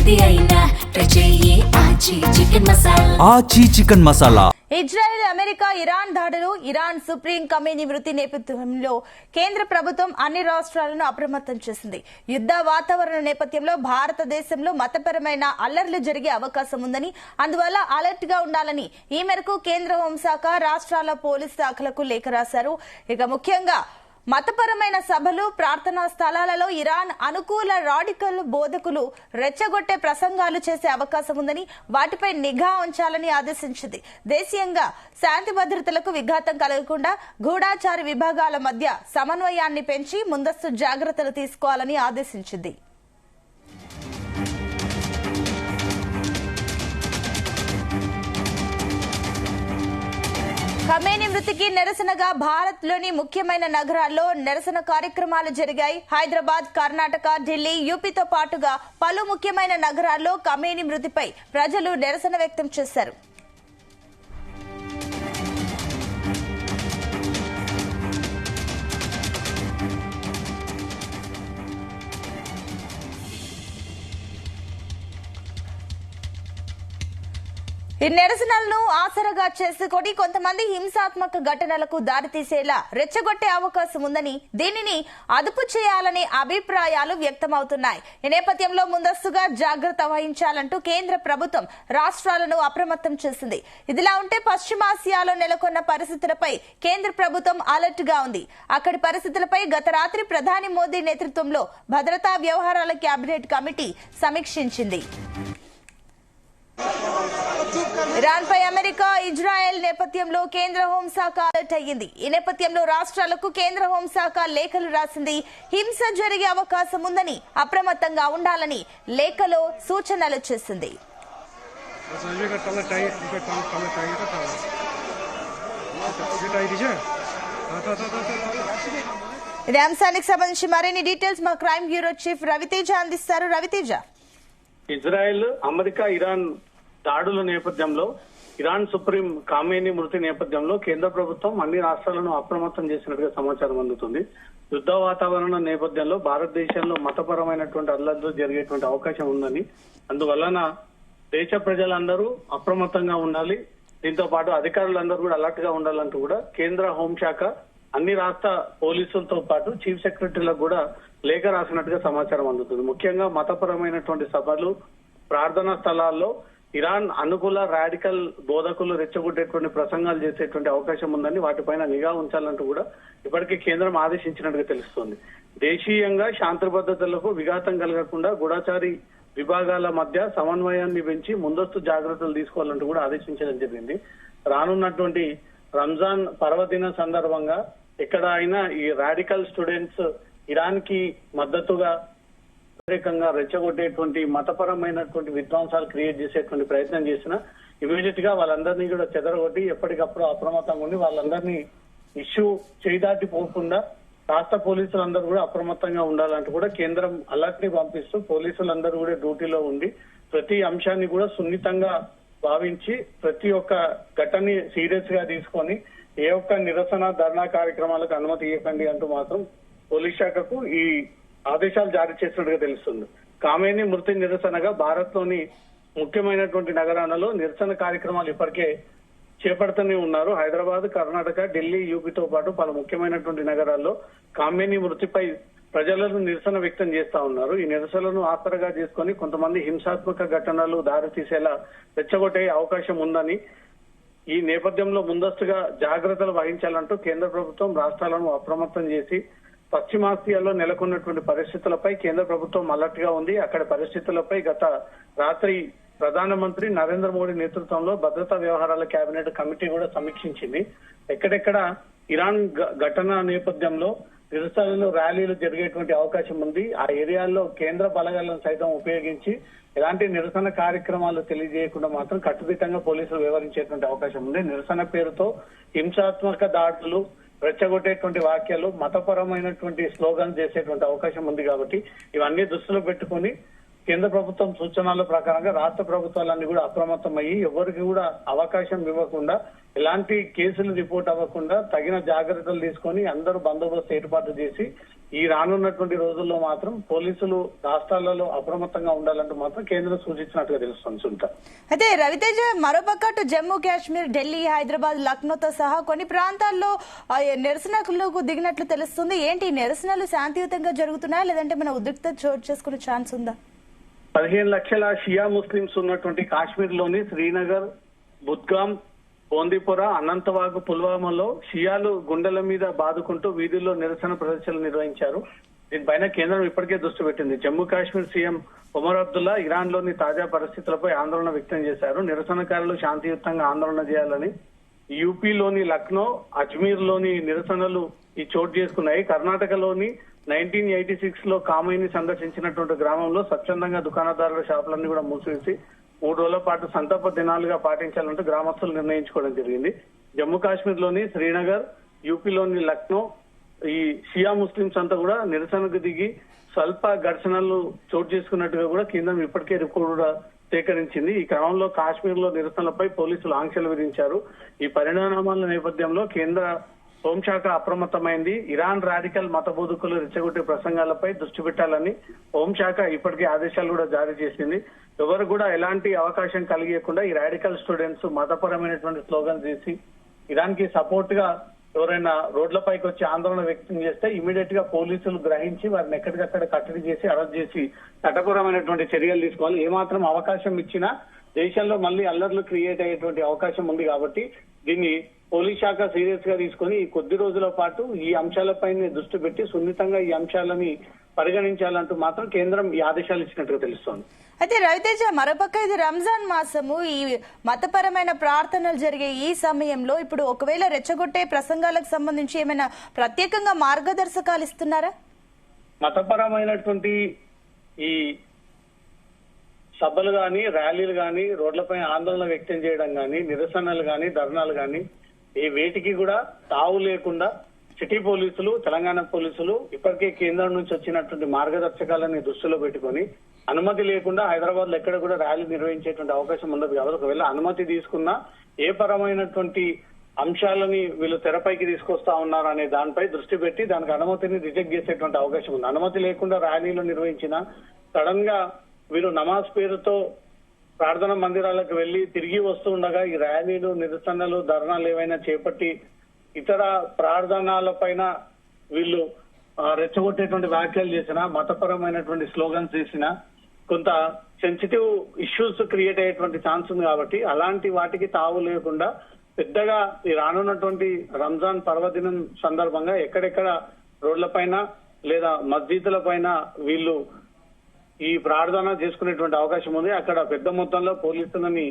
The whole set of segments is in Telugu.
ఏది అయినా రచయి ఆచి చికెన్ మసాలా. ఆచి chicken masala. Israel, America, Iran దాడులు, ఇరాన్ సుప్రీం కమేనీ మృతి నేపథ్యంలో కేంద్ర ప్రభుత్వం అన్ని రాష్ట్రాలను అప్రమత్తం చేసింది. యుద్ధ వాతావరణ నేపథ్యంలో భారతదేశంలో మతపరమైన అల్లర్లు జరిగే అవకాశం ఉందని, అందువల్ల అలర్ట్ గా ఉండాలని ఈ మేరకు కేంద్ర హోంశాఖ రాష్ట్రాల పోలీస్ శాఖలకు లేఖ రాశారు. ఇక ముఖ్యంగా మతపరమైన సభలు, ప్రార్థనా స్థలాలలో ఇరాన్ అనుకూల రాడికల్ బోధకులు రెచ్చగొట్టే ప్రసంగాలు చేసే అవకాశం ఉందని, వాటిపై నిఘా ఉంచాలని ఆదేశించింది. దేశీయంగా శాంతి భద్రతలకు విఘాతం కలగకుండా గూఢాచార విభాగాల మధ్య సమన్వయాన్ని పెంచి ముందస్తు జాగ్రత్తలు తీసుకోవాలని ఆదేశించింది. ఖమేనీ మృతికి నిరసనగా భారత్ లోని ముఖ్యమైన నగరాల్లో నిరసన కార్యక్రమాలు జరిగాయి. హైదరాబాద్, కర్ణాటక, ఢిల్లీ, యూపీతో పాటుగా పలు ముఖ్యమైన నగరాల్లో ఖమేనీ మృతిపై ప్రజలు నిరసన వ్యక్తం చేశారు. ఈ నిరసనలను ఆసరగా చేసుకుని కొంతమంది హింసాత్మక ఘటనలకు దారితీసేలా రెచ్చగొట్టే అవకాశం ఉందని, దీనిని అదుపు చేయాలనే అభిప్రాయాలు వ్యక్తమవుతున్నాయి. ఈ నేపథ్యంలో ముందస్తుగా జాగ్రత్త వహించాలంటూ కేంద్ర ప్రభుత్వం రాష్ట్రాలను అప్రమత్తం చేసింది. ఇదిలా ఉంటే పశ్చిమాసియాలో నెలకొన్న పరిస్థితులపై కేంద్ర ప్రభుత్వం అలర్ట్ గా ఉంది. అక్కడి పరిస్థితులపై గత రాత్రి ప్రధాని మోదీ నేతృత్వంలో భద్రతా వ్యవహారాల కేబినెట్ కమిటీ సమీక్షించింది. ఇరాన్ పై అమెరికా, ఇజ్రాయెల్ నేపథ్యంలో కేంద్ర హోంశాఖ అలర్ట్ అయ్యింది. ఈ నేపథ్యంలో రాష్ట్రాలకు కేంద్ర హోంశాఖ లేఖలు రాసింది. హింస జరిగే అవకాశం ఉందని, అప్రమత్తంగా ఉండాలని లేఖలో సూచనలు చేసింది. ఇదే అంశానికి సంబంధించి మరిన్ని డీటెయిల్స్ మా క్రైమ్ బ్యూరో చీఫ్ రవితేజ అందిస్తారు. రవితేజ, ఇజ్రాయెల్, అమెరికా, ఇరాన్ దాడుల నేపథ్యంలో, ఇరాన్ సుప్రీం ఖమేనీ మృతి నేపథ్యంలో కేంద్ర ప్రభుత్వం అన్ని రాష్ట్రాలను అప్రమత్తం చేసినట్టుగా సమాచారం అందుతుంది. యుద్ధ వాతావరణం నేపథ్యంలో భారతదేశంలో మతపరమైనటువంటి అల్లర్లు జరిగేటువంటి అవకాశం ఉందని, అందువలన దేశ ప్రజలందరూ అప్రమత్తంగా ఉండాలి, దీంతో పాటు అధికారులందరూ కూడా అలర్ట్ గా ఉండాలంటూ కూడా కేంద్ర హోంశాఖ అన్ని రాష్ట్ర పోలీసులతో పాటు చీఫ్ సెక్రటరీలకు కూడా లేఖ రాసినట్టుగా సమాచారం అందుతుంది. ముఖ్యంగా మతపరమైనటువంటి సభలు, ప్రార్థనా స్థలాల్లో ఇరాన్ అనుకూల రాడికల్ బోధకులు రెచ్చగొట్టేటువంటి ప్రసంగాలు చేసేటువంటి అవకాశం ఉందని, వాటిపైన నిఘా ఉంచాలంటూ కూడా ఇప్పటికే కేంద్రం ఆదేశించినట్టుగా తెలుస్తోంది. దేశీయంగా శాంతి భద్రతలకు విఘాతం కలగకుండా గూఢాచారి విభాగాల మధ్య సమన్వయాన్ని పెంచి ముందస్తు జాగ్రత్తలు తీసుకోవాలంటూ కూడా ఆదేశించడం జరిగింది. రానున్నటువంటి రంజాన్ పర్వదిన సందర్భంగా ఎక్కడ అయినా ఈ రాడికల్ స్టూడెంట్స్ ఇరాన్ కి మద్దతుగా వ్యతిరేకంగా రెచ్చగొట్టేటువంటి మతపరమైనటువంటి విధ్వంసాలు క్రియేట్ చేసేటువంటి ప్రయత్నం చేసినా ఇమీడియట్ గా వాళ్ళందరినీ కూడా చెదరగొట్టి ఎప్పటికప్పుడు అప్రమత్తంగా ఉండి వాళ్ళందరినీ ఇష్యూ చేయదాటిపోకుండా రాష్ట్ర పోలీసులందరూ కూడా అప్రమత్తంగా ఉండాలంటూ కూడా కేంద్రం అలర్ట్ ని పంపిస్తూ పోలీసులందరూ కూడా డ్యూటీలో ఉండి ప్రతి అంశాన్ని కూడా సున్నితంగా భావించి ప్రతి ఒక్క ఘటనని సీరియస్ గా తీసుకొని ఏ ఒక్క నిరసన, ధర్నా కార్యక్రమాలకు అనుమతి ఇవ్వకండి అంటూ మాత్రం పోలీస్ శాఖకు ఈ ఆదేశాలు జారీ చేసినట్టుగా తెలుస్తుంది. ఖమేనీ మృతి నిరసనగా భారత్ లోని ముఖ్యమైనటువంటి నగరాలలో నిరసన కార్యక్రమాలు ఇప్పటికే చేపడుతూనే ఉన్నారు. హైదరాబాద్, కర్ణాటక, ఢిల్లీ, యూపీతో పాటు పలు ముఖ్యమైనటువంటి నగరాల్లో ఖమేనీ మృతిపై ప్రజలను నిరసన వ్యక్తం చేస్తా ఉన్నారు. ఈ నిరసనలను ఆసరగా చేసుకుని కొంతమంది హింసాత్మక ఘటనలు దారితీసేలా రెచ్చగొట్టే అవకాశం ఉందని, ఈ నేపథ్యంలో ముందస్తుగా జాగ్రత్తలు వహించాలంటూ కేంద్ర ప్రభుత్వం రాష్ట్రాలను అప్రమత్తం చేసి పశ్చిమాసియాలో నెలకొన్నటువంటి పరిస్థితులపై కేంద్ర ప్రభుత్వం అలర్ట్ గా ఉంది. అక్కడ పరిస్థితులపై గత రాత్రి ప్రధానమంత్రి నరేంద్ర మోడీ నేతృత్వంలో భద్రతా వ్యవహారాల కేబినెట్ కమిటీ కూడా సమీక్షించింది. ఎక్కడెక్కడ ఇరాన్ ఘటన నేపథ్యంలో నిరసనలు, ర్యాలీలు జరిగేటువంటి అవకాశం ఉంది, ఆ ఏరియాల్లో కేంద్ర బలగాలను సైతం ఉపయోగించి ఎలాంటి నిరసన కార్యక్రమాలు తెలియజేయకుండా మాత్రం కట్టుదిట్టంగా పోలీసులు వ్యవహరించేటువంటి అవకాశం ఉంది. నిరసన పేరుతో హింసాత్మక దాడులు, రెచ్చగొట్టేటువంటి వాక్యాలు, మతపరమైనటువంటి స్లోగన్ చేసేటువంటి అవకాశం ఉంది. కాబట్టి ఇవన్నీ దృష్టిలో పెట్టుకుని కేంద్ర ప్రభుత్వం సూచనల ప్రకారంగా రాష్ట్ర ప్రభుత్వాలన్నీ కూడా అప్రమత్తమయ్యి ఎవరికి కూడా అవకాశం ఇవ్వకుండా, ఎలాంటి కేసులు రిపోర్ట్ అవ్వకుండా తగిన జాగ్రత్తలు తీసుకొని అందరూ బందోబస్తు ఏర్పాటు చేసి ఈ రానున్నటువంటి రోజుల్లో మాత్రం పోలీసులు రాష్ట్రాలలో అప్రమత్తంగా ఉండాలంటూ మాత్రం కేంద్రం సూచించినట్టుగా తెలుస్తుంది సునీత. అయితే రవితేజ, మరోపక్క అటు జమ్మూ కాశ్మీర్, ఢిల్లీ, హైదరాబాద్, లక్నోతో సహా కొన్ని ప్రాంతాల్లో నిరసనలకు దిగినట్లు తెలుస్తుంది. ఏంటి నిరసనలు శాంతియుతంగా జరుగుతున్నాయా, లేదంటే మన ఉద్రిక్తత చోటు చేసుకునే ఛాన్స్ ఉందా? 15 లక్షల షియా ముస్లింస్ ఉన్నటువంటి కాశ్మీర్ లోని శ్రీనగర్, బుద్గాం, బోందీపుర, అనంతవాగ్, పుల్వామాలో షియాలు గుండెల మీద బాదుకుంటూ వీధుల్లో నిరసన ప్రదర్శనలు నిర్వహించారు. దీనిపైన కేంద్రం ఇప్పటికే దృష్టి పెట్టింది. జమ్మూ కాశ్మీర్ సీఎం ఒమర్ అబ్దుల్లా ఇరాన్ లోని తాజా పరిస్థితులపై ఆందోళన వ్యక్తం చేశారు. నిరసనకారులు శాంతియుతంగా ఆందోళన చేయాలని యూపీలోని లక్నో, అజ్మీర్ లోని నిరసనలు ఈ చోటు చేసుకున్నాయి. కర్ణాటకలోని 1986 లో కామైని సందర్శించినటువంటి గ్రామంలో స్వచ్ఛందంగా దుకాణదారుల షాపులన్నీ కూడా మూసివేసి 3 రోజుల పాటు సంతాప దినాలుగా పాటించాలంటూ గ్రామస్తులు నిర్ణయించుకోవడం జరిగింది. జమ్మూ కాశ్మీర్ లోని శ్రీనగర్, యూపీలోని లక్నో ఈ షియా ముస్లింస్ అంతా కూడా నిరసనకు దిగి స్వల్ప ఘర్షణలు చోటు చేసుకున్నట్టుగా కూడా కేంద్రం ఇప్పటికే రిపోర్టు కూడా సేకరించింది. ఈ క్రమంలో కాశ్మీర్ లో నిరసనలపై పోలీసులు ఆంక్షలు విధించారు. ఈ పరిణామాల నేపథ్యంలో కేంద్ర హోంశాఖ అప్రమత్తమైంది. ఇరాన్ రాడికల్ మత బోధకులు రెచ్చగొట్టే ప్రసంగాలపై దృష్టి పెట్టాలని హోంశాఖ ఇప్పటికే ఆదేశాలు కూడా జారీ చేసింది. ఎవరు కూడా ఎలాంటి అవకాశం కలిగకుండా ఈ రాడికల్ స్టూడెంట్స్ మతపరమైనటువంటి స్లోగన్స్ చేసి ఇరాన్ కి సపోర్ట్ గా ఎవరైనా రోడ్లపైకి వచ్చి ఆందోళన వ్యక్తం చేస్తే ఇమీడియట్ గా పోలీసులు గ్రహించి వారిని ఎక్కడికక్కడ కట్టడి చేసి అరెస్ట్ చేసి చట్టపరమైనటువంటి చర్యలు తీసుకోవాలి. ఏమాత్రం అవకాశం ఇచ్చినా దేశంలో మళ్ళీ అల్లర్లు క్రియేట్ అయ్యేటువంటి అవకాశం ఉంది కాబట్టి దీన్ని పోలీస్ శాఖ సీరియస్ గా తీసుకొని ఈ కొద్ది రోజుల పాటు ఈ అంశాలపైన దృష్టి పెట్టి సున్నితంగా ఈ అంశాలని పరిగణించాలంటూ మాత్రం కేంద్రం ఈ ఆదేశాలు ఇచ్చినట్టుగా తెలుస్తోంది. అయితే రవితేజ, మరోపక్క ఇది రంజాన్ మాసము, ఈ మతపరమైన ప్రార్థనలు జరిగే ఈ సమయంలో ఇప్పుడు ఒకవేళ రెచ్చగొట్టే ప్రసంగాలకు సంబంధించి ఏమైనా ప్రత్యేకంగా మార్గదర్శకాలు ఇస్తున్నారా? మతపరమైనటువంటి ఈ సభలు గాని, ర్యాలీలు గాని, రోడ్లపై ఆందోళన వ్యక్తం చేయడం గాని, నిరసనలు గాని, ధర్నాలు గాని ఈ వేటికి కూడా తావు లేకుండా సిటీ పోలీసులు, తెలంగాణ పోలీసులు ఇప్పటికే కేంద్రం నుంచి వచ్చినటువంటి మార్గదర్శకాలని దృష్టిలో పెట్టుకొని అనుమతి లేకుండా హైదరాబాద్ లో ఎక్కడ కూడా ర్యాలీ నిర్వహించేటువంటి అవకాశం ఉండదు కాబట్టి ఒకవేళ అనుమతి తీసుకున్నా ఏ పరమైనటువంటి అంశాలని వీళ్ళు తెరపైకి తీసుకొస్తా ఉన్నారు అనే దానిపై దృష్టి పెట్టి దానికి అనుమతిని రిజెక్ట్ చేసేటువంటి అవకాశం ఉంది. అనుమతి లేకుండా ర్యాలీలు నిర్వహించినా సడన్ గా వీరు నమాజ్ పేరుతో ప్రార్థన మందిరాలకు వెళ్లి తిరిగి వస్తూ ఉండగా ఈ ర్యాలీలు, నిరసనలు, ధర్నాలు ఏవైనా చేపట్టి ఇతర ప్రార్థనల పైన వీళ్ళు రెచ్చగొట్టేటువంటి వ్యాఖ్యలు చేసినా, మతపరమైనటువంటి స్లోగన్స్ చేసినా కొంత సెన్సిటివ్ ఇష్యూస్ క్రియేట్ అయ్యేటువంటి ఛాన్స్ ఉంది కాబట్టి అలాంటి వాటికి తావు లేకుండా పెద్దగా ఈ రానున్నటువంటి రంజాన్ పర్వదినం సందర్భంగా ఎక్కడెక్కడ రోడ్లపైన లేదా మస్జిద్ల పైన వీళ్ళు ఈ ప్రార్థన చేసుకునేటువంటి అవకాశం ఉంది. అక్కడ పెద్ద మొత్తంలో పోలీసులని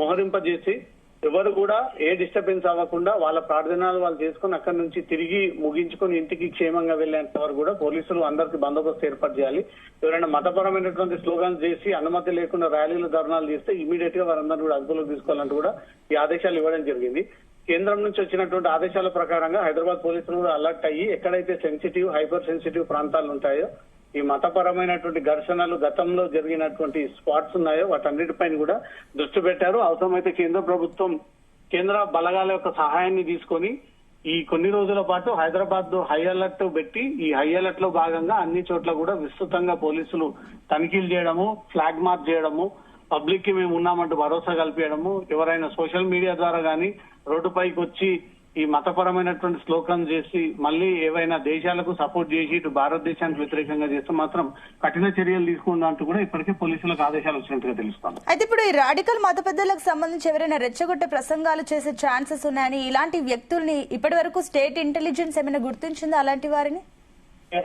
మోహరింపజేసి ఎవరు కూడా ఏ డిస్టర్బెన్స్ అవ్వకుండా వాళ్ళ ప్రార్థనలు వాళ్ళు చేసుకుని అక్కడి నుంచి తిరిగి ముగించుకొని ఇంటికి క్షేమంగా వెళ్లేంత వరకు కూడా పోలీసులు అందరికి బందోబస్తు ఏర్పాటు చేయాలి. ఎవరైనా మతపరమైనటువంటి స్లోగన్స్ చేసి అనుమతి లేకుండా ర్యాలీలు, ధర్నాలు చేస్తే ఇమీడియట్ గా వారందరూ కూడా అదుపులోకి తీసుకోవాలంటూ కూడా ఈ ఆదేశాలు ఇవ్వడం జరిగింది. కేంద్రం నుంచి వచ్చినటువంటి ఆదేశాల ప్రకారంగా హైదరాబాద్ పోలీసులు కూడా అలర్ట్ అయ్యి ఎక్కడైతే సెన్సిటివ్, హైపర్ సెన్సిటివ్ ప్రాంతాలు ఉంటాయో ఈ మతపరమైనటువంటి ఘర్షణలు గతంలో జరిగినటువంటి స్పాట్స్ ఉన్నాయో వాటన్నిటిపైన కూడా దృష్టి పెట్టారు. అవసరమైతే కేంద్ర ప్రభుత్వం, కేంద్ర బలగాల యొక్క సహాయాన్ని తీసుకొని ఈ కొన్ని రోజుల పాటు హైదరాబాద్ హై అలర్ట్ పెట్టి ఈ హై అలర్ట్ లో భాగంగా అన్ని చోట్ల కూడా విస్తృతంగా పోలీసులు తనిఖీలు చేయడము, ఫ్లాగ్ మార్చ్ చేయడము, పబ్లిక్ కి మేము ఉన్నామంటూ భరోసా కల్పించడము, ఎవరైనా సోషల్ మీడియా ద్వారా గానీ రోడ్డుపైకి వచ్చి ఈ మతపరమైనటువంటి స్లోగన్ చేసి మళ్ళీ ఏవైనా దేశాలకు సపోర్ట్ చేసి ఇటు భారతదేశానికి వ్యతిరేకంగా చేస్తే మాత్రం కఠిన చర్యలు తీసుకుంటూ కూడా ఇప్పటికే పోలీసులకు ఆదేశాలు వచ్చినట్టుగా తెలుస్తాం. అయితే ఇప్పుడు ఈ రాడికల్ మత పెద్దలకు సంబంధించి ఎవరైనా రెచ్చగొట్టే ప్రసంగాలు చేసే ఛాన్సెస్ ఉన్నాయని ఇలాంటి వ్యక్తుల్ని ఇప్పటి వరకు స్టేట్ ఇంటెలిజెన్స్ ఏమైనా గుర్తించిందా? అలాంటి వారిని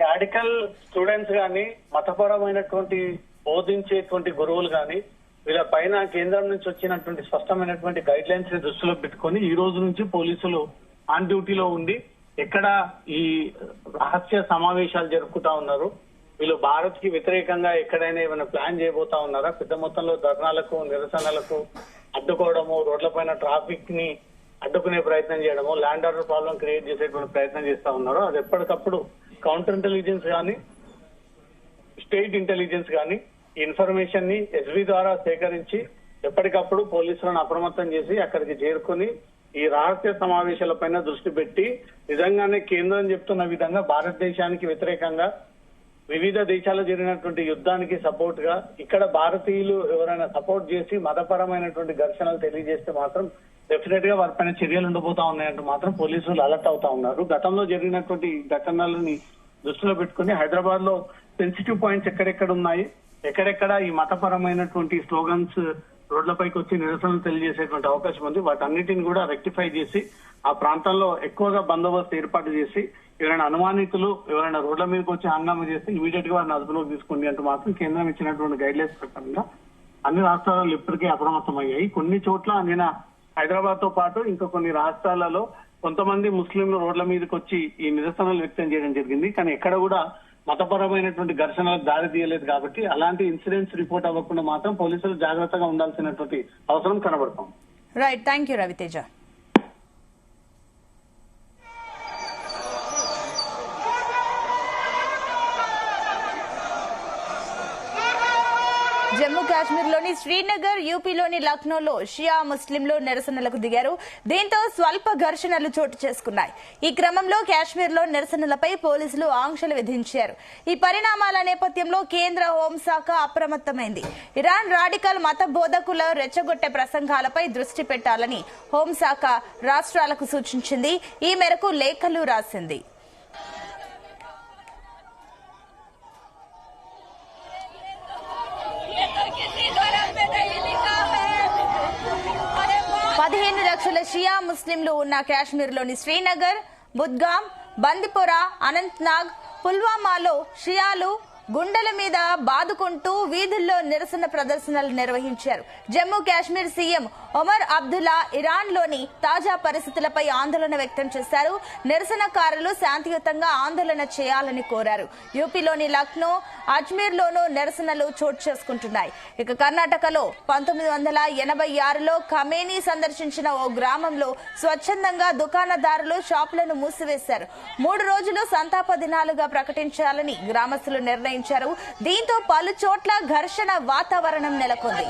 రాడికల్ స్టూడెంట్స్ గాని, మతపరమైనటువంటి బోధించేటువంటి గురువులు గాని వీళ్ళ పైన కేంద్రం నుంచి వచ్చినటువంటి స్పష్టమైనటువంటి గైడ్ లైన్స్ ని దృష్టిలో పెట్టుకొని ఈ రోజు నుంచి పోలీసులు ఆన్ డ్యూటీలో ఉండి ఎక్కడ ఈ రహస్య సమావేశాలు జరుపుకుంటా ఉన్నారు, వీళ్ళు భారత్ కి వ్యతిరేకంగా ఎక్కడైనా ఏమైనా ప్లాన్ చేయబోతా ఉన్నారా, పెద్ద మొత్తంలో ధర్నాలకు, నిరసనలకు అడ్డుకోవడము, రోడ్లపైన ట్రాఫిక్ ని అడ్డుకునే ప్రయత్నం చేయడము, ల్యాండ్ ఆర్డర్ ప్రాబ్లం క్రియేట్ చేసేటువంటి ప్రయత్నం చేస్తా ఉన్నారు. అది ఎప్పటికప్పుడు కౌంటర్ ఇంటెలిజెన్స్ గానీ, స్టేట్ ఇంటెలిజెన్స్ గానీ ఇన్ఫర్మేషన్ ని ఎస్బీ ద్వారా సేకరించి ఎప్పటికప్పుడు పోలీసులను అప్రమత్తం చేసి అక్కడికి చేరుకుని ఈ రహస్య సమావేశాలపైన దృష్టి పెట్టి నిజంగానే కేంద్రం చెప్తున్న విధంగా భారతదేశానికి వ్యతిరేకంగా వివిధ దేశాల్లో జరిగినటువంటి యుద్ధానికి సపోర్ట్ గా ఇక్కడ భారతీయులు ఎవరైనా సపోర్ట్ చేసి మతపరమైనటువంటి ఘర్షణలు తెలియజేస్తే మాత్రం డెఫినెట్ గా వారిపైన చర్యలు ఉండబోతా ఉన్నాయంటూ మాత్రం పోలీసులు అలర్ట్ అవుతా ఉన్నారు. గతంలో జరిగినటువంటి ఘటనలని దృష్టిలో పెట్టుకుని హైదరాబాద్ లో సెన్సిటివ్ పాయింట్స్ ఎక్కడెక్కడ ఉన్నాయి, ఎక్కడెక్కడ ఈ మతపరమైనటువంటి స్లోగన్స్ రోడ్లపైకి వచ్చి నిరసనలు తెలియజేసేటువంటి అవకాశం ఉంది. వాటన్నిటిని కూడా రెక్టిఫై చేసి ఆ ప్రాంతంలో ఎక్కువగా బందోబస్తు ఏర్పాటు చేసి ఎవరైనా అనుమానితులు ఎవరైనా రోడ్ల మీదకి వచ్చి హంగామా చేస్తే ఇమీడియట్ గా వారిని అదుపులోకి తీసుకోండి అంటూ మాత్రం కేంద్రం ఇచ్చినటువంటి గైడ్ లైన్స్ ప్రకారంగా అన్ని రాష్ట్రాలలో ఇప్పటికే అప్రమత్తమయ్యాయి. కొన్ని చోట్ల నిన్న హైదరాబాద్ తో పాటు ఇంకా కొన్ని రాష్ట్రాలలో కొంతమంది ముస్లింలు రోడ్ల మీదకి వచ్చి ఈ నిరసనలు వ్యక్తం చేయడం జరిగింది. కానీ ఎక్కడ కూడా మతపరమైనటువంటి ఘర్షణలకు దారి తీయలేదు కాబట్టి అలాంటి ఇన్సిడెంట్స్ రిపోర్ట్ అవ్వకుండా మాత్రం పోలీసులు జాగ్రత్తగా ఉండాల్సినటువంటి అవసరం కనబడుతోంది. Right, thank you Raviteja. Jammu Kashmir లోని శ్రీనగర్, యూపీలోని లక్నోలో షియా ముస్లింలు నిరసనలకు దిగారు. దీంతో స్వల్ప ఘర్షణలు చోటు చేసుకున్నాయి. ఈ క్రమంలో కాశ్మీర్ లో నిరసనలపై పోలీసులు ఆంక్షలు విధించారు. ఈ పరిణామాల నేపథ్యంలో కేంద్ర హోంశాఖ అప్రమత్తమైంది. ఇరాన్ రాడికల్ మత బోధకుల రెచ్చగొట్టే ప్రసంగాలపై దృష్టి పెట్టాలని హోంశాఖ రాష్ట్రాలకు సూచించింది. ఈ మేరకు లేఖలు రాసింది. లక్షల షియా ముస్లింలు ఉన్న కాశ్మీర్ లోని శ్రీనగర్, బుద్గాం, బందిపోరా, అనంతనాగ్, పుల్వామాలో షియాలు గుండెల మీద బాదుకుంటూ వీధుల్లో నిరసన ప్రదర్శనలు నిర్వహించారు. జమ్మూ కాశ్మీర్ సీఎం ఒమర్ అబ్దుల్లా ఇరాన్ లోని తాజా పరిస్థితులపై ఆందోళన వ్యక్తం చేశారు. నిరసనకారులు శాంతియుతంగా ఆందోళన చేయాలని కోరారు. యూపీలోని లక్నో, అజ్మీర్ లోనూ నిరసనలు చోటు చేసుకుంటున్నాయి. ఇక కర్ణాటకలో 1986లో ఖమేనీ సందర్శించిన ఓ గ్రామంలో స్వచ్ఛందంగా దుకాణదారులు షాపులను మూసివేశారు. 3 రోజులు సంతాప దినాలుగా ప్రకటించాలని గ్రామస్తులు నిర్ణయించారు. దీంతో పలు చోట్ల ఘర్షణ వాతావరణం నెలకొంది.